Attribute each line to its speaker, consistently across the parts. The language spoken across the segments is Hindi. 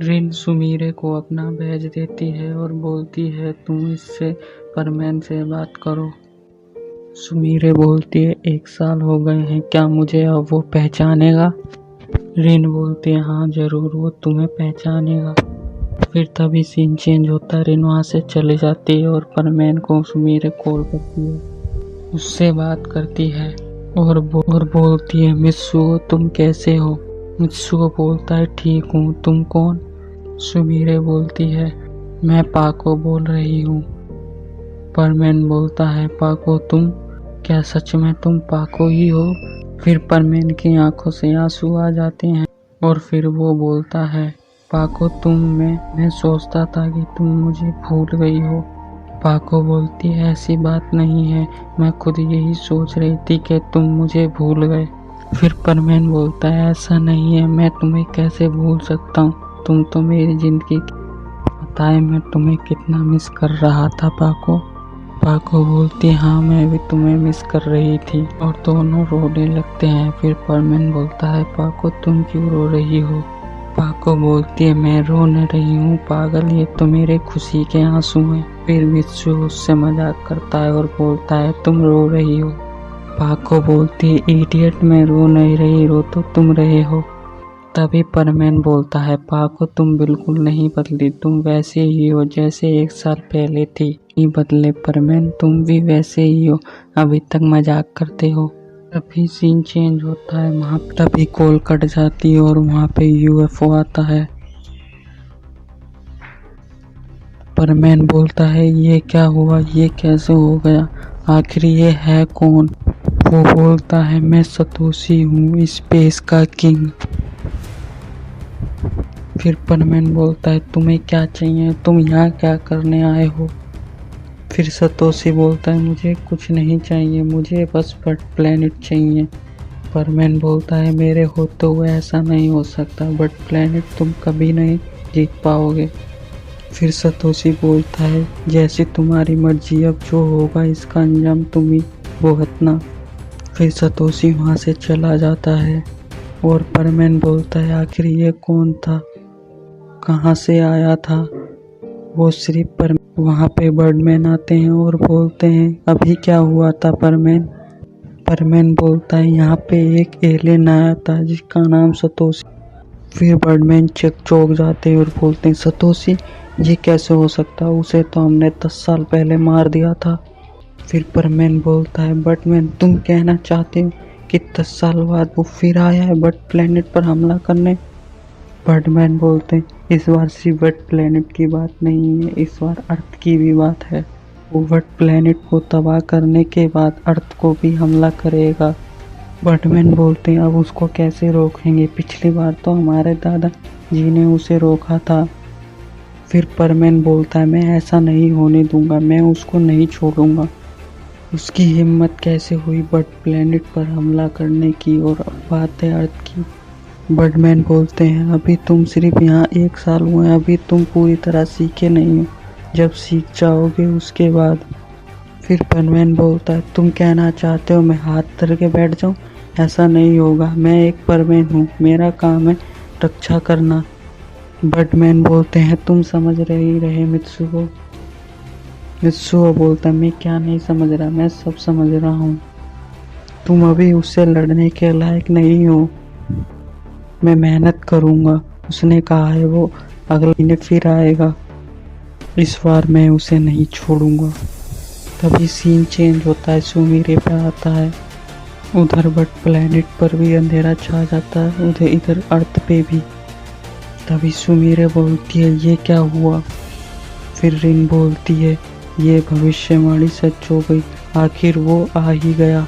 Speaker 1: रिन सुमीरे को अपना बैज देती है और बोलती है तुम इससे परमैन से बात करो। सुमीरे बोलती है 1 साल हो गए हैं, क्या मुझे अब वो पहचानेगा? रिन बोलती है हाँ जरूर, वो तुम्हें पहचानेगा। फिर तभी सीन चेंज होता है। रिन वहाँ से चली जाती है और परमैन को सुमीरे कॉल करती है, उससे बात करती है और बोलती है मित्सुओ तुम कैसे हो? मित्सुओ बोलता है ठीक हूँ, तुम कौन? सुमीरे बोलती है मैं पाको बोल रही हूँ। परमैन बोलता है पाको तुम? क्या सच में तुम पाको ही हो? फिर परमैन की आंखों से आंसू आ जाते हैं और फिर वो बोलता है पाको तुम, मैं सोचता था कि तुम मुझे भूल गई हो। पाको बोलती है ऐसी बात नहीं है, मैं खुद यही सोच रही थी कि तुम मुझे भूल गए। फिर परमैन बोलता है ऐसा नहीं है, मैं तुम्हें कैसे भूल सकता हूँ, तुम तो मेरी जिंदगी की। पता है मैं तुम्हें कितना मिस कर रहा था पाको। पाको बोलती है हाँ मैं भी तुम्हें मिस कर रही थी और दोनों रोने लगते हैं। फिर परमैन बोलता है पाको तुम क्यों रो रही हो? पाको बोलती है मैं रो नहीं रही हूँ पागल, ये तो मेरे खुशी के आंसू हैं। फिर मित्सु उससे मजाक करता है और बोलता है तुम रो रही हो। पाको बोलती है इडियट, मैं रो नहीं रही, रो तो तुम रहे हो। तभी परमैन बोलता है पाको तुम बिल्कुल नहीं बदली, तुम वैसे ही हो जैसे 1 साल पहले थी। नहीं बदले परमैन, तुम भी वैसे ही हो, अभी तक मजाक करते हो। तभी सीन चेंज होता है, वहाँ तभी कॉल कट जाती है और वहाँ पे यूएफओ आता है। परमैन बोलता है ये क्या हुआ, ये कैसे हो गया, आखिर ये है कौन? वो बोलता है मैं सतोशी हूँ, स्पेस का किंग। फिर परमैन बोलता है तुम्हें क्या चाहिए, तुम यहाँ क्या करने आए हो? फिर सतोशी बोलता है मुझे कुछ नहीं चाहिए, मुझे बस बट प्लेनेट चाहिए। परमैन बोलता है मेरे होते हुए ऐसा नहीं हो सकता, बट प्लेनेट तुम कभी नहीं जीत पाओगे। फिर सतोशी बोलता है जैसी तुम्हारी मर्जी, अब जो होगा इसका अंजाम तुम ही भुगतना। फिर सतोशी वहाँ से चला जाता है और परमैन बोलता है आखिर ये कौन था, कहाँ से आया था? वो सिर्फ पर वहाँ पे बर्डमैन आते हैं और बोलते हैं अभी क्या हुआ था परमैन? परमैन बोलता है यहाँ पे एक एलियन आया था जिसका नाम सतोशी। फिर बर्डमैन चौंक जाते हैं और बोलते हैं सतोशी, ये कैसे हो सकता, उसे तो हमने 10 साल पहले मार दिया था। फिर परमैन बोलता है बर्डमैन तुम कहना चाहते हो कि 10 साल बाद वो फिर आया है बर्ड प्लेनेट पर हमला करने? बर्डमैन बोलते हैं इस बार सिर्फ बर्ड प्लेनेट की बात नहीं है, इस बार अर्थ की भी बात है। वो बर्ड प्लेनेट को तबाह करने के बाद अर्थ को भी हमला करेगा। बर्डमैन बोलते हैं अब उसको कैसे रोकेंगे, पिछली बार तो हमारे दादा जी ने उसे रोका था। फिर परमैन बोलता है मैं ऐसा नहीं होने दूंगा, मैं उसको नहीं छोड़ूंगा। उसकी हिम्मत कैसे हुई बर्ड प्लेनेट पर हमला करने की, और अब बात है अर्थ की। बर्डमैन बोलते हैं अभी तुम सिर्फ यहाँ 1 साल हुए हैं, अभी तुम पूरी तरह सीखे नहीं हो, जब सीख जाओगे उसके बाद। फिर बर्डमैन बोलता है तुम कहना चाहते हो मैं हाथ धर के बैठ जाऊँ? ऐसा नहीं होगा, मैं एक परमैन हूँ, मेरा काम है रक्षा करना। बर्डमैन बोलते हैं तुम समझ रहे मित्सुओ। मित्सुओ बोलता है मैं क्या नहीं समझ रहा, मैं सब समझ रहा हूँ, तुम अभी उससे लड़ने के लायक नहीं हो, मैं मेहनत करूँगा। उसने कहा है वो अगले महीने फिर आएगा, इस बार मैं उसे नहीं छोड़ूंगा। तभी सीन चेंज होता है, सुमीरे पे आता है। उधर बट प्लेनेट पर भी अंधेरा छा जाता है, उधर इधर अर्थ पे भी। तभी सुमीरे बोलती है ये क्या हुआ? फिर रिन बोलती है ये भविष्यवाणी सच हो गई, आखिर वो आ ही गया।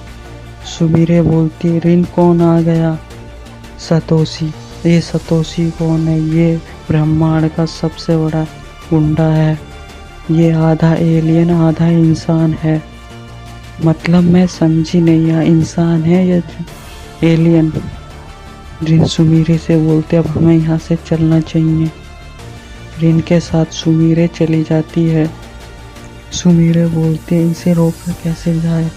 Speaker 1: सुमीरे बोलती है रिन कौन आ गया? सतोशी। ये सतोशी कौन है? ये ब्रह्मांड का सबसे बड़ा गुंडा है, ये आधा एलियन आधा इंसान है। मतलब मैं समझी नहीं, या इंसान है या एलियन? रिन सुमीरे से बोलते अब हमें यहाँ से चलना चाहिए। रिन के साथ सुमीरे चली जाती है। सुमीरे बोलते हैं इसे रोका कैसे जाए?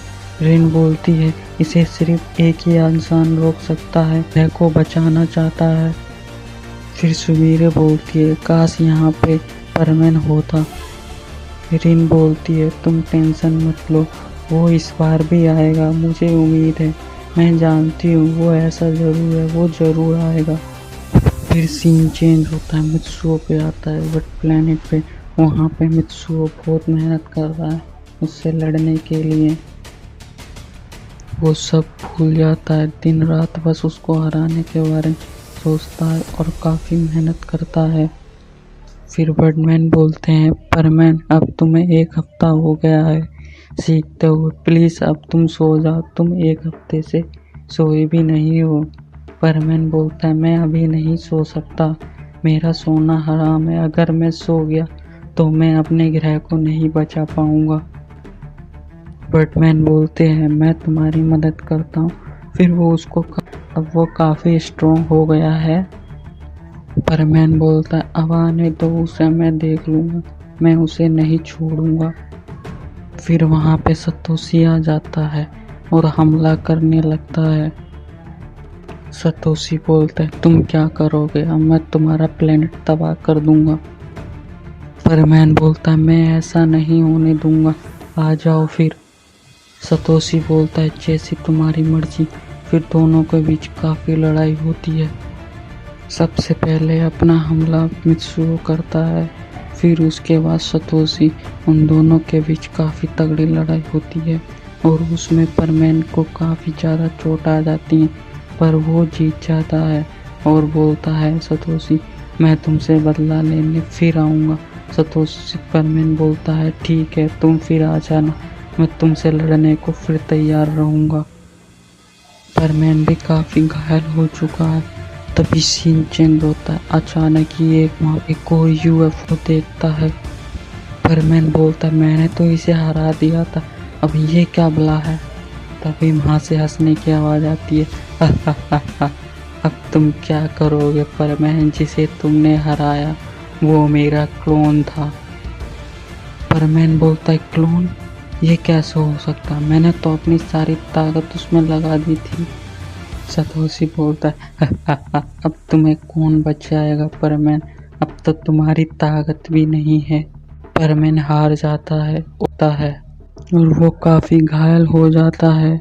Speaker 1: रिन बोलती है इसे सिर्फ एक ही इंसान रोक सकता है, मैं को बचाना चाहता है। फिर सुमीरे बोलती है काश यहाँ पे परमैन होता। रिन बोलती है तुम टेंशन मत लो, वो इस बार भी आएगा, मुझे उम्मीद है, मैं जानती हूँ वो ऐसा ज़रूर है, वो ज़रूर आएगा। फिर सीन चेंज होता है, मित्सुओ पे आता है बट प्लेनेट पे। वहाँ पे मित्सुओ बहुत मेहनत कर रहा है उससे लड़ने के लिए। वो सब भूल जाता है, दिन रात बस उसको हराने के बारे में सोचता है और काफ़ी मेहनत करता है। फिर बर्डमैन बोलते हैं परमैन अब तुम्हें 1 हफ्ता हो गया है सीखते हुए, प्लीज़ अब तुम सो जाओ, तुम 1 हफ्ते से सोए भी नहीं हो। परमैन बोलता है मैं अभी नहीं सो सकता, मेरा सोना हराम है, अगर मैं सो गया तो मैं अपने ग्रह को नहीं बचा पाऊंगा। बर्डमैन बोलते हैं मैं तुम्हारी मदद करता हूँ। फिर वो उसको अब वो काफ़ी स्ट्रॉन्ग हो गया है। परमैन बोलता है अब आने तो उसे मैं देख लूँगा, मैं उसे नहीं छोड़ूंगा। फिर वहाँ पे सतोशी आ जाता है और हमला करने लगता है। सतोशी बोलता है तुम क्या करोगे, अब मैं तुम्हारा प्लेनेट तबाह कर दूंगा। परमैन बोलता है मैं ऐसा नहीं होने दूंगा, आ जाओ। फिर सतोशी बोलता है जैसी तुम्हारी मर्जी। फिर दोनों के बीच काफ़ी लड़ाई होती है। सबसे पहले अपना हमला मित्सुओ करता है, फिर उसके बाद सतोशी। उन दोनों के बीच काफ़ी तगड़ी लड़ाई होती है और उसमें परमैन को काफ़ी ज़्यादा चोट आ जाती है, पर वो जीत जाता है और बोलता है सतोशी मैं तुमसे बदला लेने फिर आऊँगा। सतोशी परमैन बोलता है ठीक है तुम फिर आ जाना, मैं तुमसे लड़ने को फिर तैयार रहूँगा। परमैन भी काफ़ी घायल हो चुका है। तभी सीन चेंज होता है, अचानक ही एक वहाँ पे कोई यूएफओ देखता है। परमैन बोलता है मैंने तो इसे हरा दिया था, अब ये क्या बला है। तभी वहाँ से हंसने की आवाज़ आती है अब तुम क्या करोगे परमैन, जिसे तुमने हराया वो मेरा क्लोन था। परमैन बोलता है क्लोन, ये कैसे हो सकता, मैंने तो अपनी सारी ताकत उसमें लगा दी थी। सतोशी बोलता है अब तुम्हें कौन बचाएगा परमैन, अब तो तुम्हारी ताकत भी नहीं है। परमैन हार जाता है और वो काफ़ी घायल हो जाता है।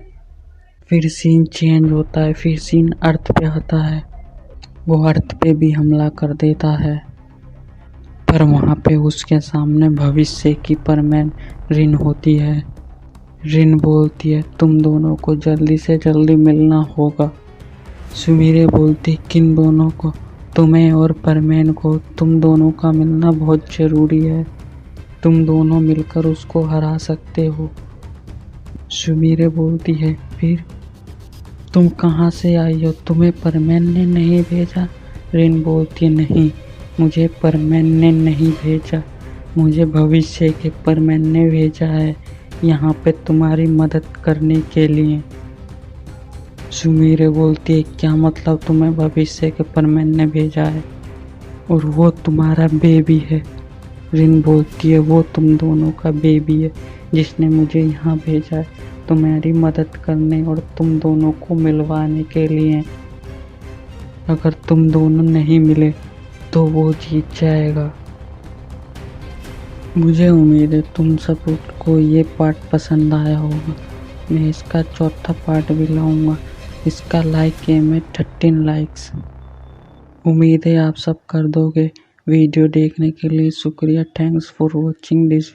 Speaker 1: फिर सीन चेंज होता है, फिर सीन अर्थ पे आता है। वो अर्थ पे भी हमला कर देता है, पर वहाँ पे उसके सामने भविष्य की परमैन रिन होती है। रिन बोलती है तुम दोनों को जल्दी से जल्दी मिलना होगा। सुमीरे बोलती किन दोनों को, तुम्हें और परमैन को, तुम दोनों का मिलना बहुत ज़रूरी है, तुम दोनों मिलकर उसको हरा सकते हो। सुमीरे बोलती है फिर तुम कहाँ से आई हो, तुम्हें परमैन ने नहीं भेजा। रिन बोलती है नहीं, मुझे परमैन ने नहीं भेजा, मुझे भविष्य के परमैन ने भेजा है यहाँ पे तुम्हारी मदद करने के लिए। सुमीरे बोलती है क्या मतलब तुम्हें भविष्य के परमैन ने भेजा है और वो तुम्हारा बेबी है। रिन बोलती है वो तुम दोनों का बेबी है जिसने मुझे यहाँ भेजा है तुम्हारी मदद करने और तुम दोनों को मिलवाने के लिए। अगर तुम दोनों नहीं मिले तो वो जीत जाएगा। मुझे उम्मीद है तुम सबको ये पार्ट पसंद आया होगा, मैं इसका 4था पार्ट भी लाऊंगा। इसका लाइक एम है 13 लाइक्स। उम्मीद है आप सब कर दोगे। वीडियो देखने के लिए शुक्रिया। Thanks for watching this.